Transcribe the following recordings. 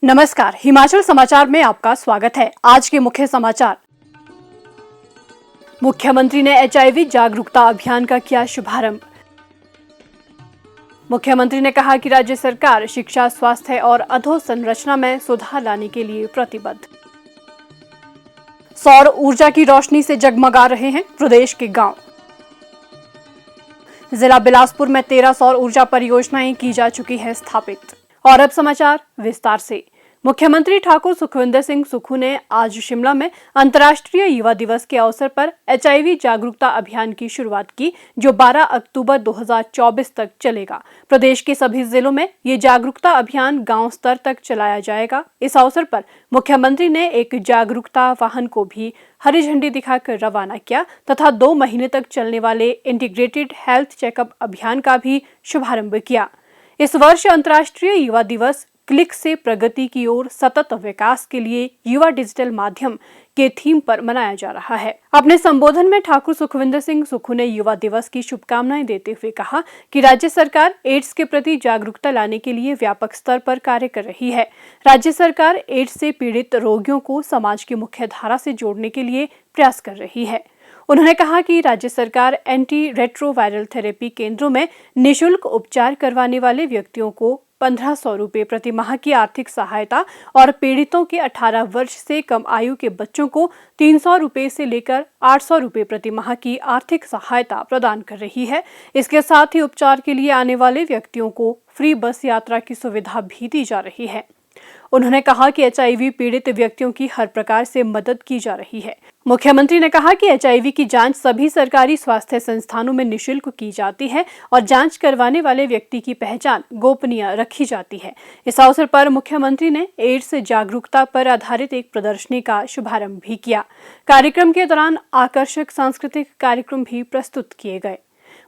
नमस्कार, हिमाचल समाचार में आपका स्वागत है। आज के मुख्य समाचार। मुख्यमंत्री ने एचआईवी जागरूकता अभियान का किया शुभारंभ। मुख्यमंत्री ने कहा कि राज्य सरकार शिक्षा, स्वास्थ्य और अधोसंरचना में सुधार लाने के लिए प्रतिबद्ध। सौर ऊर्जा की रोशनी से जगमगा रहे हैं प्रदेश के गांव। जिला बिलासपुर में 13 सौर ऊर्जा परियोजनाएं की जा चुकी है स्थापित। और अब समाचार विस्तार से। मुख्यमंत्री ठाकुर सुखविंदर सिंह सुक्खू ने आज शिमला में अंतर्राष्ट्रीय युवा दिवस के अवसर पर एचआईवी जागरूकता अभियान की शुरुआत की, जो 12 अक्टूबर 2024 तक चलेगा। प्रदेश के सभी जिलों में ये जागरूकता अभियान गांव स्तर तक चलाया जाएगा। इस अवसर पर मुख्यमंत्री ने एक जागरूकता वाहन को भी हरी झंडी दिखाकर रवाना किया तथा 2 महीने तक चलने वाले इंटीग्रेटेड हेल्थ चेकअप अभियान का भी शुभारंभ किया। इस वर्ष अंतर्राष्ट्रीय युवा दिवस क्लिक से प्रगति की ओर सतत विकास के लिए युवा डिजिटल माध्यम के थीम पर मनाया जा रहा है। अपने संबोधन में ठाकुर सुखविंदर सिंह सुक्खू ने युवा दिवस की शुभकामनाएं देते हुए कहा कि राज्य सरकार एड्स के प्रति जागरूकता लाने के लिए व्यापक स्तर पर कार्य कर रही है। राज्य सरकार एड्स से पीड़ित रोगियों को समाज की मुख्य धारा से जोड़ने के लिए प्रयास कर रही है। उन्होंने कहा कि राज्य सरकार एंटी रेट्रोवायरल थेरेपी केंद्रों में निःशुल्क उपचार करवाने वाले व्यक्तियों को 1500 रुपये प्रति माह की आर्थिक सहायता और पीड़ितों के 18 वर्ष से कम आयु के बच्चों को 300 रुपये से लेकर 800 रुपये प्रति माह की आर्थिक सहायता प्रदान कर रही है। इसके साथ ही उपचार के लिए आने वाले व्यक्तियों को फ्री बस यात्रा की सुविधा भी दी जा रही है। उन्होंने कहा कि एचआईवी पीड़ित व्यक्तियों की हर प्रकार से मदद की जा रही है। मुख्यमंत्री ने कहा कि एचआईवी की जांच सभी सरकारी स्वास्थ्य संस्थानों में निःशुल्क की जाती है और जांच करवाने वाले व्यक्ति की पहचान गोपनीय रखी जाती है। इस अवसर पर मुख्यमंत्री ने एड्स जागरूकता पर आधारित एक प्रदर्शनी का शुभारंभ भी किया। कार्यक्रम के दौरान आकर्षक सांस्कृतिक कार्यक्रम भी प्रस्तुत किए गए।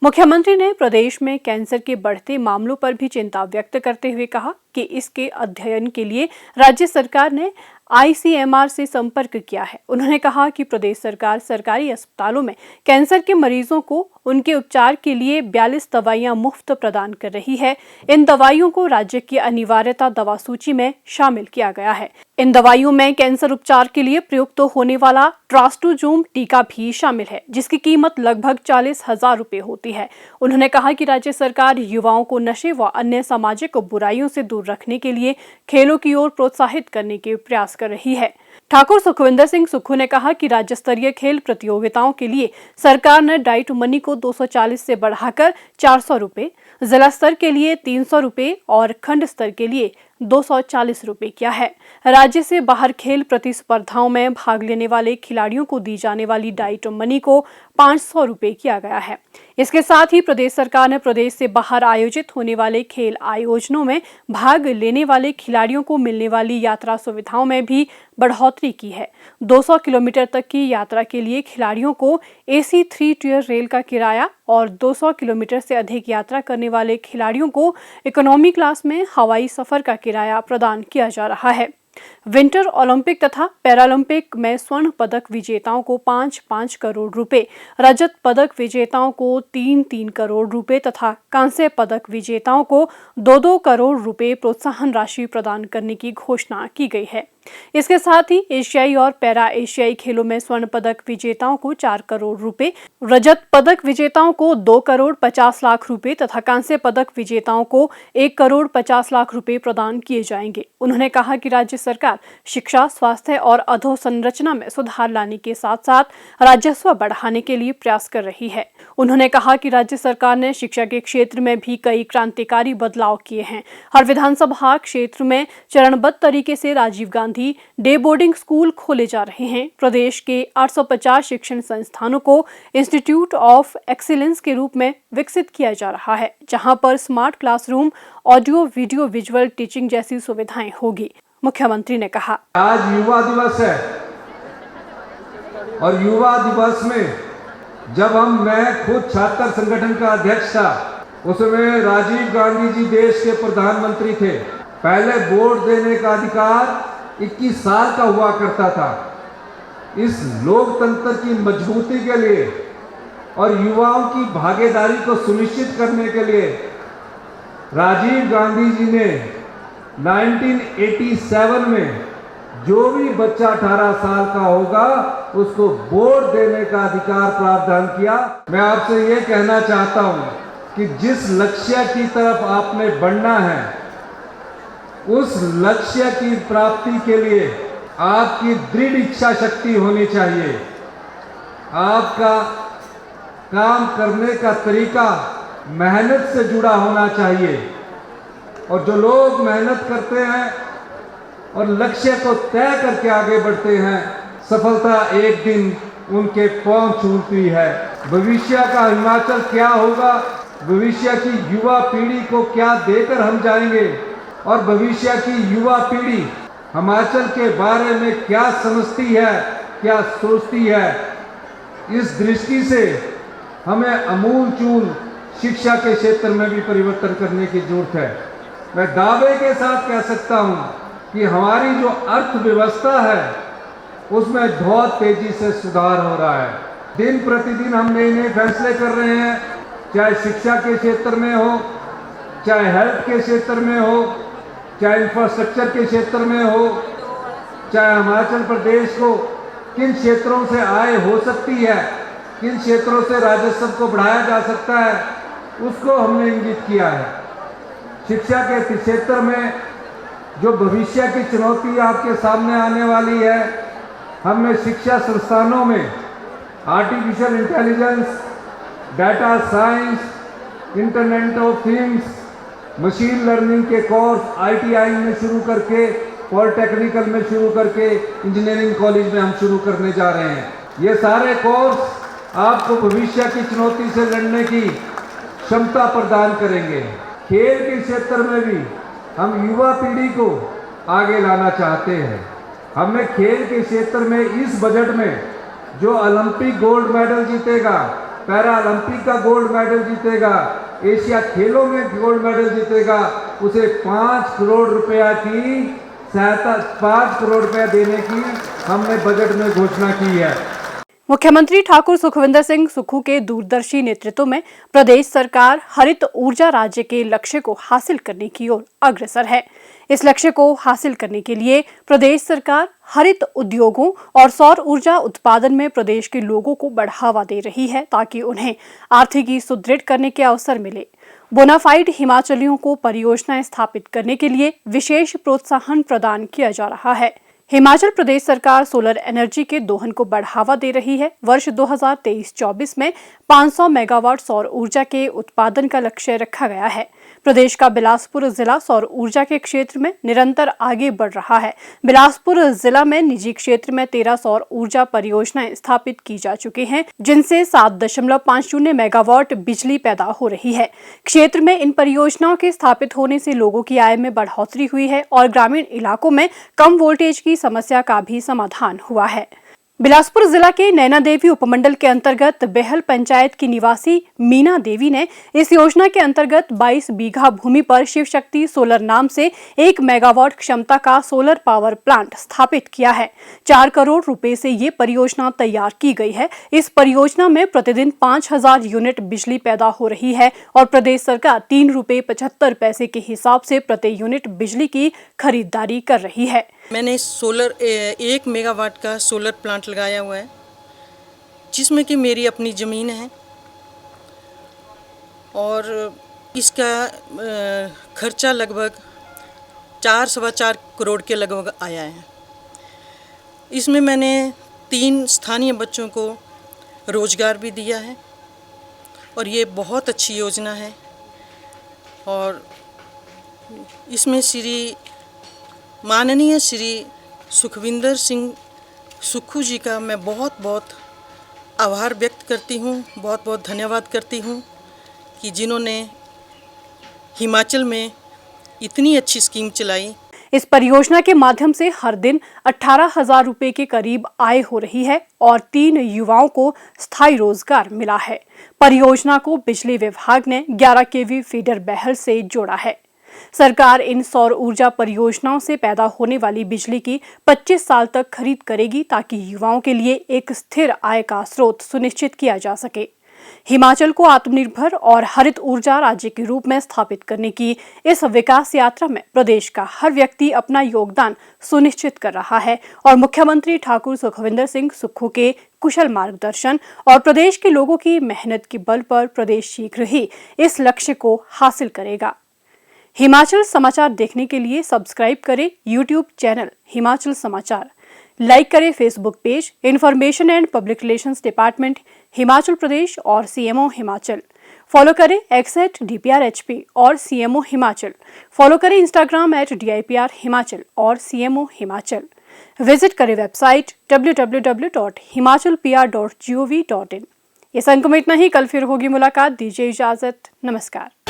मुख्यमंत्री ने प्रदेश में कैंसर के बढ़ते मामलों पर भी चिंता व्यक्त करते हुए कहा कि इसके अध्ययन के लिए राज्य सरकार ने आईसीएमआर से संपर्क किया है। उन्होंने कहा कि प्रदेश सरकार सरकारी अस्पतालों में कैंसर के मरीजों को उनके उपचार के लिए 42 दवाइयां मुफ्त प्रदान कर रही है। इन दवाइयों को राज्य की अनिवार्यता दवा सूची में शामिल किया गया है। इन दवाइयों में कैंसर उपचार के लिए प्रयुक्त होने वाला ट्रास्टोजोम टीका भी शामिल है, जिसकी कीमत लगभग 40,000 रुपये होती है। उन्होंने कहा कि राज्य सरकार युवाओं को नशे व अन्य सामाजिक बुराइयों से दूर रखने के लिए खेलों की ओर प्रोत्साहित करने के प्रयास कर रही है। ठाकुर सुखविंदर सिंह सुक्खू ने कहा कि राज्य स्तरीय खेल प्रतियोगिताओं के लिए सरकार ने डाइट मनी को 240 से बढ़ाकर 400 रुपये, जिला स्तर के लिए 300 रुपये और खंड स्तर के लिए 240 रुपये किया है। राज्य से बाहर खेल प्रतिस्पर्धाओं में भाग लेने वाले खिलाड़ियों को दी जाने वाली डाइट मनी को 500 रुपये किया गया है। इसके साथ ही प्रदेश सरकार ने प्रदेश से बाहर आयोजित होने वाले खेल आयोजनों में भाग लेने वाले खिलाड़ियों को मिलने वाली यात्रा सुविधाओं में भी बढ़ोतरी की है। 200 किलोमीटर तक की यात्रा के लिए खिलाड़ियों को एसी 3 टियर रेल का किराया और 200 किलोमीटर से अधिक यात्रा करने वाले खिलाड़ियों को इकोनॉमी क्लास में हवाई सफर का किराया प्रदान किया जा रहा है। विंटर ओलंपिक तथा पैरालंपिक में स्वर्ण पदक विजेताओं को 5-5 करोड़ रुपए, रजत पदक विजेताओं को 3-3 करोड़ रुपए तथा कांस्य पदक विजेताओं को 2-2 करोड़ रुपए प्रोत्साहन राशि प्रदान करने की घोषणा की गई है। इसके साथ ही एशियाई और पैरा एशियाई खेलों में स्वर्ण पदक विजेताओं को 4 करोड़ रुपए, रजत पदक विजेताओं को 2 करोड़ 50 लाख रुपए तथा कांस्य पदक विजेताओं को 1 करोड़ 50 लाख रुपए प्रदान किए जाएंगे। उन्होंने कहा कि राज्य सरकार शिक्षा, स्वास्थ्य और अधोसंरचना में सुधार लाने के साथ साथ राजस्व बढ़ाने के लिए प्रयास कर रही है। उन्होंने कहा कि राज्य सरकार ने शिक्षा के क्षेत्र में भी कई क्रांतिकारी बदलाव किए हैं। हर विधानसभा क्षेत्र में चरणबद्ध तरीके से Rajiv Gandhi day boarding school खोले जा रहे हैं। प्रदेश के 850 शिक्षण संस्थानों को इंस्टीट्यूट ऑफ एक्सीलेंस के रूप में विकसित किया जा रहा है, जहां पर smart classroom, audio video visual teaching जैसी सुविधाएं होगी। मुख्यमंत्री ने कहा, आज युवा दिवस है और युवा दिवस में जब मैं खुद छात्र संगठन का अध्यक्ष था, उसमें राजीव गांधी जी देश के प्रधानमंत्री थे। पहले वोट देने का अधिकार 21 साल का हुआ करता था। इस लोकतंत्र की मजबूती के लिए और युवाओं की भागीदारी को सुनिश्चित करने के लिए राजीव गांधी जी ने 1987 में जो भी बच्चा 18 साल का होगा उसको वोट देने का अधिकार प्रावधान किया। मैं आपसे ये कहना चाहता हूं कि जिस लक्ष्य की तरफ आपने बढ़ना है उस लक्ष्य की प्राप्ति के लिए आपकी दृढ़ इच्छा शक्ति होनी चाहिए। आपका काम करने का तरीका मेहनत से जुड़ा होना चाहिए और जो लोग मेहनत करते हैं और लक्ष्य को तय करके आगे बढ़ते हैं, सफलता एक दिन उनके पहुंच छूती है। भविष्य का हिमाचल क्या होगा, भविष्य की युवा पीढ़ी को क्या देकर हम जाएंगे और भविष्य की युवा पीढ़ी हिमाचल के बारे में क्या समझती है, क्या सोचती है, इस दृष्टि से हमें अमूलचूल शिक्षा के क्षेत्र में भी परिवर्तन करने की जरूरत है। मैं दावे के साथ कह सकता हूं कि हमारी जो अर्थव्यवस्था है उसमें बहुत तेजी से सुधार हो रहा है। दिन प्रतिदिन हम नए नए फैसले कर रहे हैं, चाहे शिक्षा के क्षेत्र में हो, चाहे हेल्थ के क्षेत्र में हो, चाहे इंफ्रास्ट्रक्चर के क्षेत्र में हो, चाहे हिमाचल प्रदेश को किन क्षेत्रों से आय हो सकती है, किन क्षेत्रों से राजस्व को बढ़ाया जा सकता है, उसको हमने इंगित किया है। शिक्षा के क्षेत्र में जो भविष्य की चुनौती आपके सामने आने वाली है, हमने शिक्षा संस्थानों में artificial intelligence, data science, internet of things, machine learning के कोर्स ITI में शुरू करके, पॉलिटेक्निकल में शुरू करके, इंजीनियरिंग कॉलेज में हम शुरू करने जा रहे हैं। ये सारे कोर्स आपको भविष्य की चुनौती से लड़ने की क्षमता प्रदान करेंगे। खेल के क्षेत्र में भी हम युवा पीढ़ी को आगे लाना चाहते हैं। हमने खेल के क्षेत्र में इस बजट में जो ओलंपिक गोल्ड मेडल जीतेगा, पैरा ओलंपिक का गोल्ड मेडल जीतेगा, एशिया खेलों में गोल्ड मेडल जीतेगा, उसे 5 करोड़ रुपया की सहायता, 5 करोड़ रुपया देने की हमने बजट में घोषणा की है। मुख्यमंत्री ठाकुर सुखविंदर सिंह सुक्खू के दूरदर्शी नेतृत्व में प्रदेश सरकार हरित ऊर्जा राज्य के लक्ष्य को हासिल करने की ओर अग्रसर है। इस लक्ष्य को हासिल करने के लिए प्रदेश सरकार हरित उद्योगों और सौर ऊर्जा उत्पादन में प्रदेश के लोगों को बढ़ावा दे रही है ताकि उन्हें आर्थिकी सुदृढ़ करने के अवसर मिले। बोनाफाइड हिमाचलियों को परियोजनाएं स्थापित करने के लिए विशेष प्रोत्साहन प्रदान किया जा रहा है। हिमाचल प्रदेश सरकार सोलर एनर्जी के दोहन को बढ़ावा दे रही है। वर्ष 2023-24 में 500 मेगावाट सौर ऊर्जा के उत्पादन का लक्ष्य रखा गया है। प्रदेश का बिलासपुर जिला सौर ऊर्जा के क्षेत्र में निरंतर आगे बढ़ रहा है। बिलासपुर जिला में निजी क्षेत्र में 13 सौर ऊर्जा परियोजनाएं स्थापित की जा चुकी हैं, जिनसे 7.50 मेगावाट बिजली पैदा हो रही है। क्षेत्र में इन परियोजनाओं के स्थापित होने से लोगों की आय में बढ़ोतरी हुई है और ग्रामीण इलाकों में कम वोल्टेज की समस्या का भी समाधान हुआ है। बिलासपुर जिला के नैना देवी उपमंडल के अंतर्गत बेहल पंचायत की निवासी मीना देवी ने इस योजना के अंतर्गत 22 बीघा भूमि पर शिव शक्ति सोलर नाम से 1 मेगावाट क्षमता का सोलर पावर प्लांट स्थापित किया है। 4 करोड़ रुपए से ये परियोजना तैयार की गई है। इस परियोजना में प्रतिदिन 5000 यूनिट बिजली पैदा हो रही है और प्रदेश सरकार 3 रुपए 75 पैसे के हिसाब से प्रति यूनिट बिजली की खरीदारी कर रही है। मैंने सोलर 1 मेगावाट का सोलर प्लांट लगाया हुआ है, जिसमें कि मेरी अपनी ज़मीन है और इसका खर्चा लगभग 4-4.25 करोड़ के लगभग आया है। इसमें मैंने 3 स्थानीय बच्चों को रोज़गार भी दिया है और ये बहुत अच्छी योजना है और इसमें माननीय श्री सुखविंदर सिंह सुक्खू जी का मैं बहुत बहुत आभार व्यक्त करती हूँ, बहुत बहुत धन्यवाद करती हूँ कि जिन्होंने हिमाचल में इतनी अच्छी स्कीम चलाई। इस परियोजना के माध्यम से हर दिन 18,000 रुपए के करीब आय हो रही है और 3 युवाओं को स्थायी रोजगार मिला है। परियोजना को बिजली विभाग ने 11 kV फीडर बहल से जोड़ा है। सरकार इन सौर ऊर्जा परियोजनाओं से पैदा होने वाली बिजली की 25 साल तक खरीद करेगी ताकि युवाओं के लिए एक स्थिर आय का स्रोत सुनिश्चित किया जा सके। हिमाचल को आत्मनिर्भर और हरित ऊर्जा राज्य के रूप में स्थापित करने की इस विकास यात्रा में प्रदेश का हर व्यक्ति अपना योगदान सुनिश्चित कर रहा है और मुख्यमंत्री ठाकुर सुखविंदर सिंह सुक्खू के कुशल मार्गदर्शन और प्रदेश के लोगों की मेहनत के बल पर प्रदेश शीघ्र ही इस लक्ष्य को हासिल करेगा। हिमाचल समाचार देखने के लिए सब्सक्राइब करें यूट्यूब चैनल हिमाचल समाचार, लाइक करें Facebook page information and public relations department Himachal Pradesh और सीएमओ हिमाचल, फॉलो करें @DPRHP और सीएमओ हिमाचल, फॉलो करें इंस्टाग्राम @DIPR हिमाचल और सीएमओ हिमाचल, विजिट करें वेबसाइट www.himachalpr.gov.in। इस अंक में इतना ही, कल फिर होगी मुलाकात, दीजिए इजाजत, नमस्कार।